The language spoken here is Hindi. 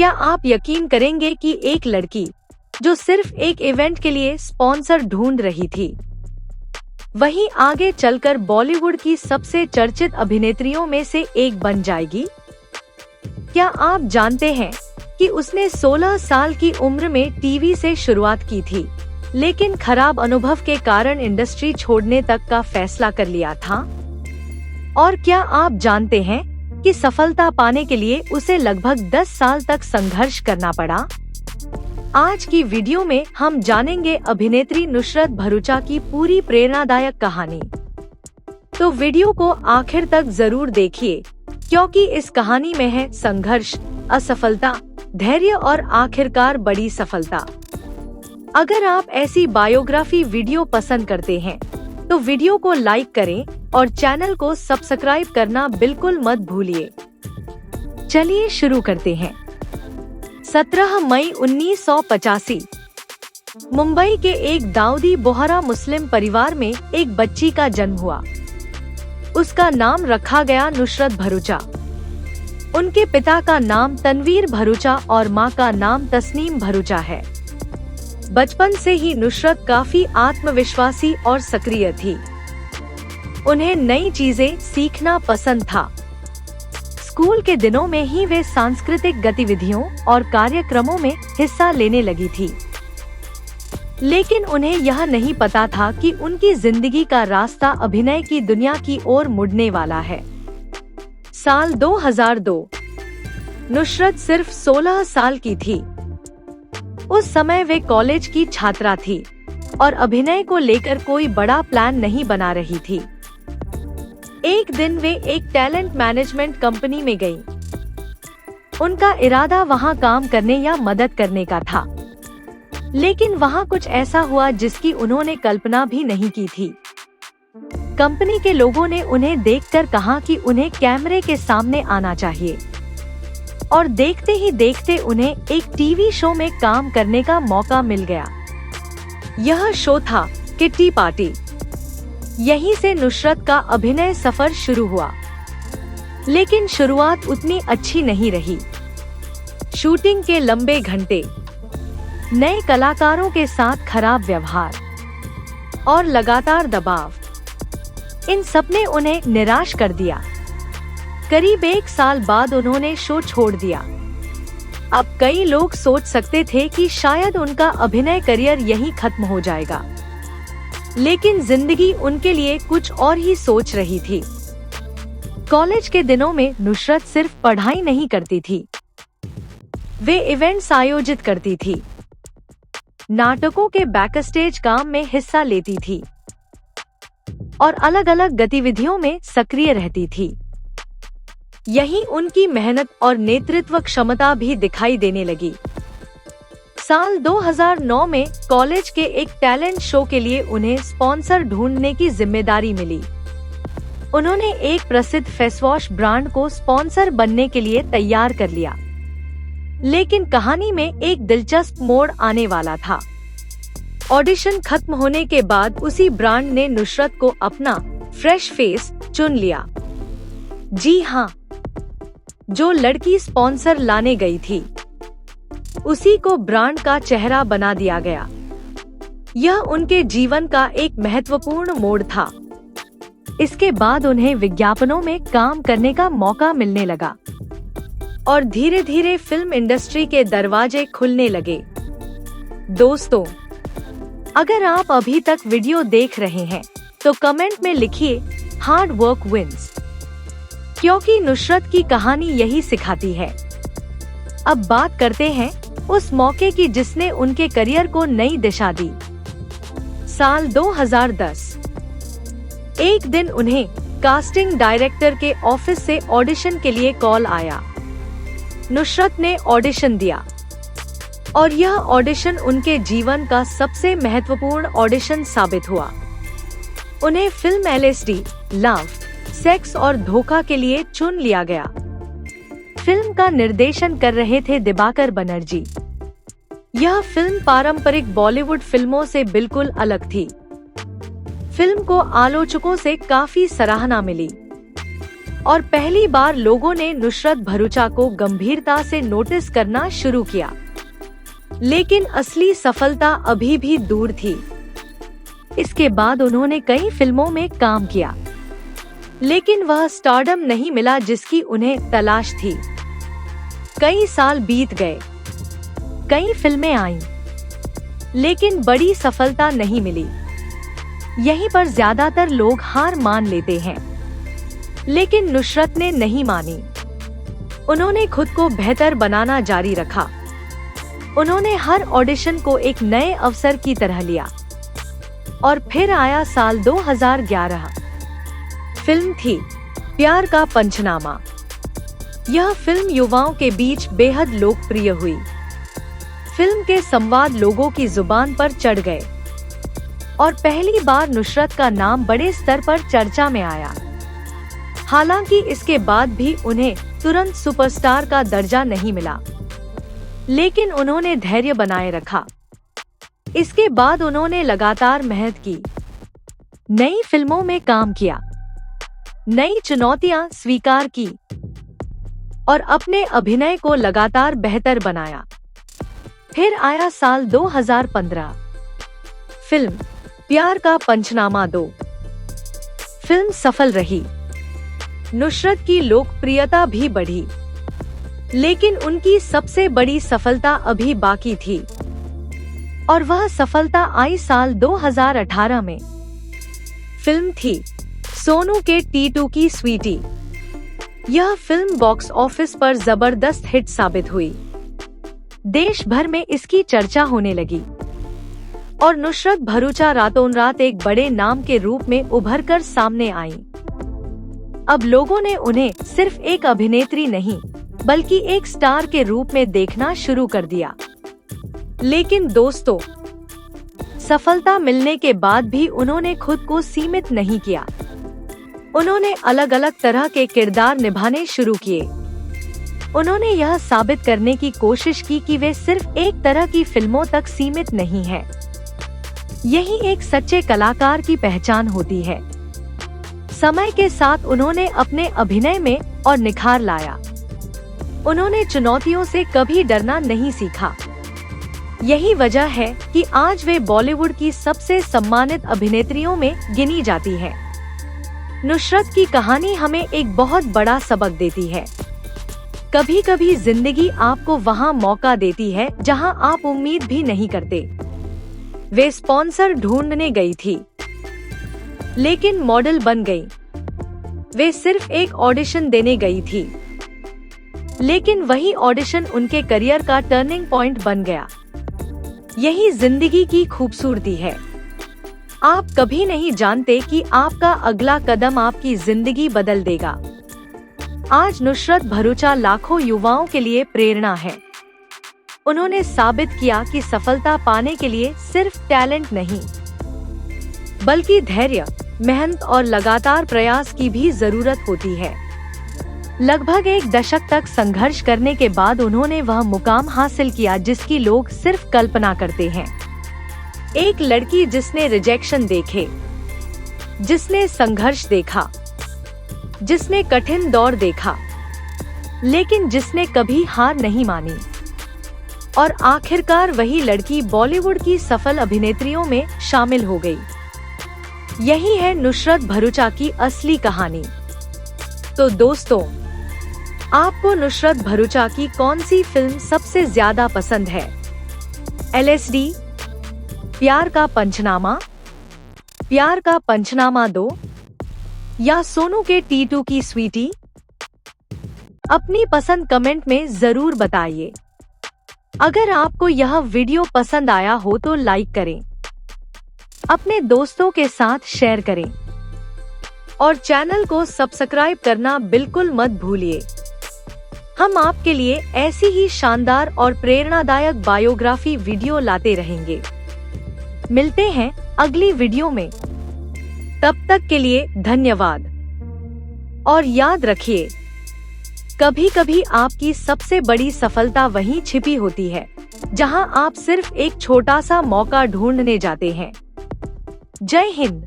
क्या आप यकीन करेंगे कि एक लड़की जो सिर्फ एक इवेंट के लिए स्पॉन्सर ढूंढ रही थी, वहीं आगे चलकर बॉलीवुड की सबसे चर्चित अभिनेत्रियों में से एक बन जाएगी? क्या आप जानते हैं कि उसने 16 साल की उम्र में टीवी से शुरुआत की थी, लेकिन खराब अनुभव के कारण इंडस्ट्री छोड़ने तक का फैसला कर लिया था? और क्या आप जानते हैं कि सफलता पाने के लिए उसे लगभग 10 साल तक संघर्ष करना पड़ा? आज की वीडियो में हम जानेंगे अभिनेत्री नुसरत भरूचा की पूरी प्रेरणादायक कहानी। तो वीडियो को आखिर तक जरूर देखिए, क्योंकि इस कहानी में है संघर्ष, असफलता, धैर्य और आखिरकार बड़ी सफलता। अगर आप ऐसी बायोग्राफी वीडियो पसंद करते हैं, तो वीडियो को लाइक करें और चैनल को सब्सक्राइब करना बिल्कुल मत भूलिए। चलिए शुरू करते हैं। 17 मई 1985 मुंबई के एक दाऊदी बोहरा मुस्लिम परिवार में एक बच्ची का जन्म हुआ। उसका नाम रखा गया नुसरत भरूचा। उनके पिता का नाम तनवीर भरूचा और मां का नाम तस्नीम भरूचा है। बचपन से ही नुसरत काफी आत्मविश्वासी और सक्रिय थी। उन्हें नई चीजें सीखना पसंद था। स्कूल के दिनों में ही वे सांस्कृतिक गतिविधियों और कार्यक्रमों में हिस्सा लेने लगी थी, लेकिन उन्हें यह नहीं पता था कि उनकी जिंदगी का रास्ता अभिनय की दुनिया की ओर मुड़ने वाला है। साल 2002 नुसरत सिर्फ 16 साल की थी। उस समय वे कॉलेज की छात्रा थी और अभिनय को लेकर कोई बड़ा प्लान नहीं बना रही थी। एक दिन वे एक टैलेंट मैनेजमेंट कंपनी में गईं। उनका इरादा वहां काम करने या मदद करने का था, लेकिन वहां कुछ ऐसा हुआ जिसकी उन्होंने कल्पना भी नहीं की थी। कंपनी के लोगों ने उन्हें देखकर कहा कि उन्हें कैमरे के सामने आना चाहिए, और देखते ही देखते उन्हें एक टीवी शो में काम करने का मौका मिल गया। यह शो था किट्टी पार्टी। यहीं से नुसरत का अभिनय सफर शुरू हुआ, लेकिन शुरुआत उतनी अच्छी नहीं रही। शूटिंग के लंबे घंटे, नए कलाकारों के साथ खराब व्यवहार और लगातार दबाव, इन सब ने उन्हें निराश कर दिया। करीब 1 साल बाद उन्होंने शो छोड़ दिया। अब कई लोग सोच सकते थे कि शायद उनका अभिनय करियर यहीं खत्म हो जाएगा, लेकिन जिंदगी उनके लिए कुछ और ही सोच रही थी। कॉलेज के दिनों में नुसरत सिर्फ पढ़ाई नहीं करती थी, वे इवेंट्स आयोजित करती थी, नाटकों के बैकस्टेज काम में हिस्सा लेती थी और अलग अलग गतिविधियों में सक्रिय रहती थी। यहीं उनकी मेहनत और नेतृत्व क्षमता भी दिखाई देने लगी। साल 2009 में कॉलेज के एक टैलेंट शो के लिए उन्हें स्पॉन्सर ढूंढने की जिम्मेदारी मिली। उन्होंने एक प्रसिद्ध फेस वॉश ब्रांड को स्पॉन्सर बनने के लिए तैयार कर लिया, लेकिन कहानी में एक दिलचस्प मोड़ आने वाला था। ऑडिशन खत्म होने के बाद उसी ब्रांड ने नुसरत को अपना फ्रेश फेस चुन लिया। जी हाँ, जो लड़की स्पॉन्सर लाने गई थी, उसी को ब्रांड का चेहरा बना दिया गया। यह उनके जीवन का एक महत्वपूर्ण मोड़ था। इसके बाद उन्हें विज्ञापनों में काम करने का मौका मिलने लगा और धीरे धीरे फिल्म इंडस्ट्री के दरवाजे खुलने लगे। दोस्तों, अगर आप अभी तक वीडियो देख रहे हैं, तो कमेंट में लिखिए हार्ड वर्क विंस, क्योंकि नुसरत की कहानी यही सिखाती है। अब बात करते हैं उस मौके की जिसने उनके करियर को नई दिशा दी। साल 2010 एक दिन उन्हें कास्टिंग डायरेक्टर के ऑफिस से ऑडिशन के लिए कॉल आया। नुसरत ने ऑडिशन दिया और यह ऑडिशन उनके जीवन का सबसे महत्वपूर्ण ऑडिशन साबित हुआ। उन्हें फिल्म LSD, लव, सेक्स और धोखा के लिए चुन लिया गया। फिल्म का निर्देशन कर रहे थे दिबाकर बनर्जी। यह फिल्म पारंपरिक बॉलीवुड फिल्मों से बिल्कुल अलग थी। फिल्म को आलोचकों से काफी सराहना मिली। और पहली बार लोगों ने नुसरत भरूचा को गंभीरता से नोटिस करना शुरू किया। लेकिन असली सफलता अभी भी दूर थी। इसके बाद उन्होंने कई फिल्मों में काम किया, लेकिन वह स्टारडम नहीं मिला जिसकी उन्हें तलाश थी। कई साल बीत गए, कई फिल्में आईं, लेकिन बड़ी सफलता नहीं मिली। यहीं पर ज्यादातर लोग हार मान लेते हैं, लेकिन नुसरत ने नहीं मानी। उन्होंने खुद को बेहतर बनाना जारी रखा। उन्होंने हर ऑडिशन को एक नए अवसर की तरह लिया। और फिर आया साल 2011। फिल्म थी प्यार का पंचनामा। यह फिल्म युवाओं के बीच बेहद लोकप्रिय हुई। फिल्म के संवाद लोगों की जुबान पर चढ़ गए और पहली बार नुसरत का नाम बड़े स्तर पर चर्चा में आया। हालांकि इसके बाद भी उन्हें तुरंत सुपरस्टार का दर्जा नहीं मिला, लेकिन उन्होंने धैर्य बनाए रखा। इसके बाद उन्होंने लगातार मेहनत की, नई फिल्मों में काम किया, नई चुनौतियां स्वीकार की और अपने अभिनय को लगातार बेहतर बनाया। फिर आया साल 2015। फिल्म प्यार का पंचनामा 2। फिल्म सफल रही। नुसरत की लोकप्रियता भी बढ़ी, लेकिन उनकी सबसे बड़ी सफलता अभी बाकी थी और वह सफलता आई साल 2018 में। फिल्म थी सोनू के टीटू की स्वीटी। यह फिल्म बॉक्स ऑफिस पर जबरदस्त हिट साबित हुई। देश भर में इसकी चर्चा होने लगी और नुसरत भरूचा रातों रात एक बड़े नाम के रूप में उभरकर सामने आईं। अब लोगों ने उन्हें सिर्फ एक अभिनेत्री नहीं, बल्कि एक स्टार के रूप में देखना शुरू कर दिया। लेकिन दोस्तों, सफलता मिलने के बाद भी उन्होंने खुद को सीमित नहीं किया। उन्होंने अलग अलग तरह के किरदार निभाने शुरू किए। उन्होंने यह साबित करने की कोशिश की कि वे सिर्फ एक तरह की फिल्मों तक सीमित नहीं हैं। यही एक सच्चे कलाकार की पहचान होती है। समय के साथ उन्होंने अपने अभिनय में और निखार लाया। उन्होंने चुनौतियों से कभी डरना नहीं सीखा। यही वजह है कि आज वे बॉलीवुड की सबसे सम्मानित अभिनेत्रियों में गिनी जाती हैं। नुसरत की कहानी हमें एक बहुत बड़ा सबक देती है। कभी कभी जिंदगी आपको वहां मौका देती है जहां आप उम्मीद भी नहीं करते। वे स्पॉन्सर ढूंढने गई थी, लेकिन मॉडल बन गई। वे सिर्फ एक ऑडिशन देने गई थी, लेकिन वही ऑडिशन उनके करियर का टर्निंग पॉइंट बन गया। यही जिंदगी की खूबसूरती है। आप कभी नहीं जानते कि आपका अगला कदम आपकी जिंदगी बदल देगा। आज नुसरत भरूचा लाखों युवाओं के लिए प्रेरणा है। उन्होंने साबित किया कि सफलता पाने के लिए सिर्फ टैलेंट नहीं, बल्कि धैर्य, मेहनत और लगातार प्रयास की भी जरूरत होती है। लगभग एक दशक तक संघर्ष करने के बाद उन्होंने वह मुकाम हासिल किया जिसकी लोग सिर्फ कल्पना करते हैं। एक लड़की जिसने रिजेक्शन देखे, जिसने संघर्ष देखा, जिसने कठिन दौर देखा, लेकिन जिसने कभी हार नहीं मानी। और आखिरकार वही लड़की बॉलीवुड की सफल अभिनेत्रियों में शामिल हो गई। यही है नुसरत भरूचा की असली कहानी। तो दोस्तों, आपको नुसरत भरूचा की कौन सी फिल्म सबसे ज्यादा पसंद है? LSD, प्यार का पंचनामा, प्यार का पंचनामा 2 या सोनू के टीटू की स्वीटी? अपनी पसंद कमेंट में जरूर बताइए। अगर आपको यह वीडियो पसंद आया हो तो लाइक करें, अपने दोस्तों के साथ शेयर करें और चैनल को सब्सक्राइब करना बिल्कुल मत भूलिए। हम आपके लिए ऐसी ही शानदार और प्रेरणादायक बायोग्राफी वीडियो लाते रहेंगे। मिलते हैं अगली वीडियो में। तब तक के लिए धन्यवाद। और याद रखिए, कभी कभी आपकी सबसे बड़ी सफलता वहीं छिपी होती है जहां आप सिर्फ एक छोटा सा मौका ढूंढने जाते हैं। जय हिंद।